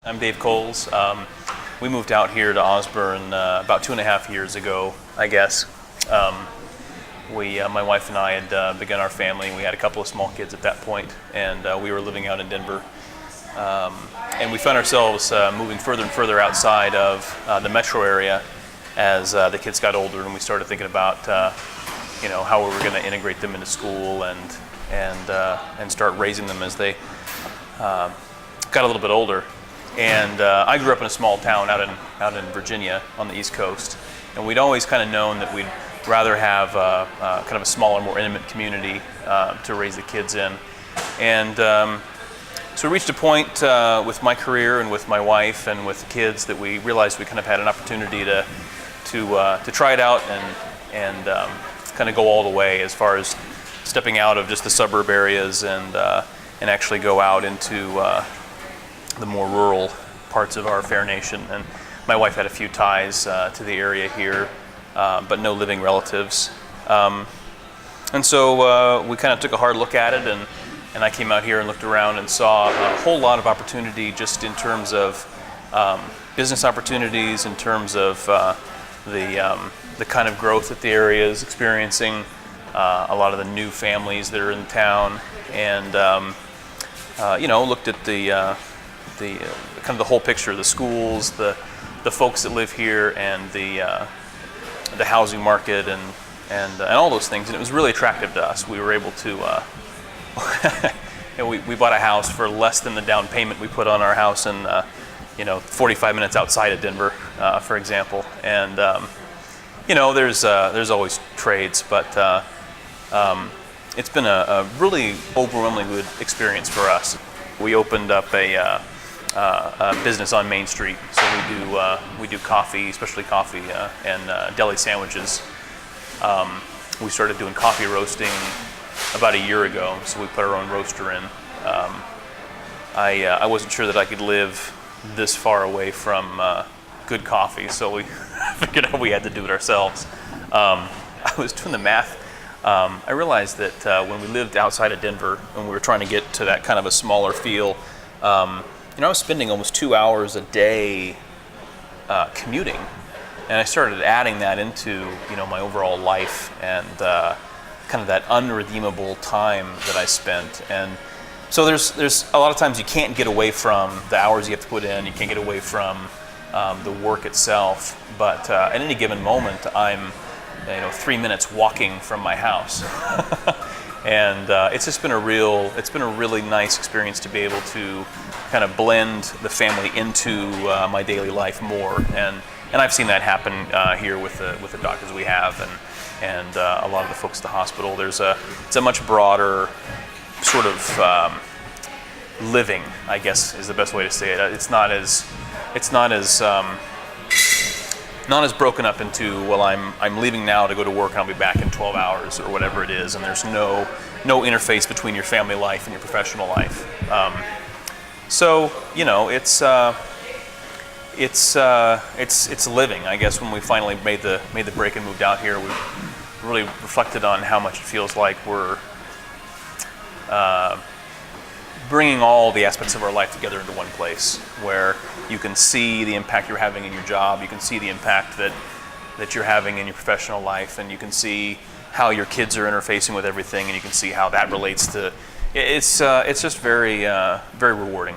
I'm Dave Coles. We moved out here to Osborne about 2.5 years ago, I guess. My wife and I had begun our family. We had a couple of small kids at that point, and we were living out in Denver. And we found ourselves moving further and further outside of the metro area as the kids got older, and we started thinking about how we were going to integrate them into school and start raising them as they got a little bit older. And I grew up in a small town out in Virginia on the East Coast, and we'd always kind of known that we'd rather have kind of a smaller, more intimate community to raise the kids in. And so we reached a point with my career and with my wife and with the kids that we realized we kind of had an opportunity to try it out and kind of go all the way as far as stepping out of just the suburb areas and actually go out into the more rural parts of our fair nation. And my wife had a few ties to the area here, but no living relatives. And so we kind of took a hard look at it, and I came out here and looked around and saw a whole lot of opportunity just in terms of business opportunities, in terms of the kind of growth that the area is experiencing, a lot of the new families that are in town, and looked at the kind of the whole picture, the schools, the folks that live here, and the housing market, and all those things, and it was really attractive to us. We were able to we bought a house for less than the down payment we put on our house in 45 minutes outside of Denver, for example. And there's always trades, but it's been a really overwhelmingly good experience for us. We opened up a business on Main Street, so we do coffee, especially coffee, and deli sandwiches. We started doing coffee roasting about a year ago, so we put our own roaster in. I wasn't sure that I could live this far away from good coffee, so we figured out we had to do it ourselves. I was doing the math. I realized that when we lived outside of Denver and we were trying to get to that kind of a smaller feel, I was spending almost 2 hours a day commuting, and I started adding that into my overall life and kind of that unredeemable time that I spent. And so there's a lot of times you can't get away from the hours you have to put in. You can't get away from the work itself. But at any given moment, I'm 3 minutes walking from my house. And it's been a really nice experience to be able to kind of blend the family into my daily life more, and I've seen that happen here with the doctors we have, and a lot of the folks at the hospital. It's a much broader sort of living, I guess, is the best way to say it. It's not as broken up into, well, I'm leaving now to go to work and I'll be back in 12 hours or whatever it is, and there's no interface between your family life and your professional life. So it's living. I guess when we finally made the break and moved out here, we really reflected on how much it feels like we're bringing all the aspects of our life together into one place, where you can see the impact you're having in your job, you can see the impact that you're having in your professional life, and you can see how your kids are interfacing with everything, and you can see how that relates to. It's just very very rewarding.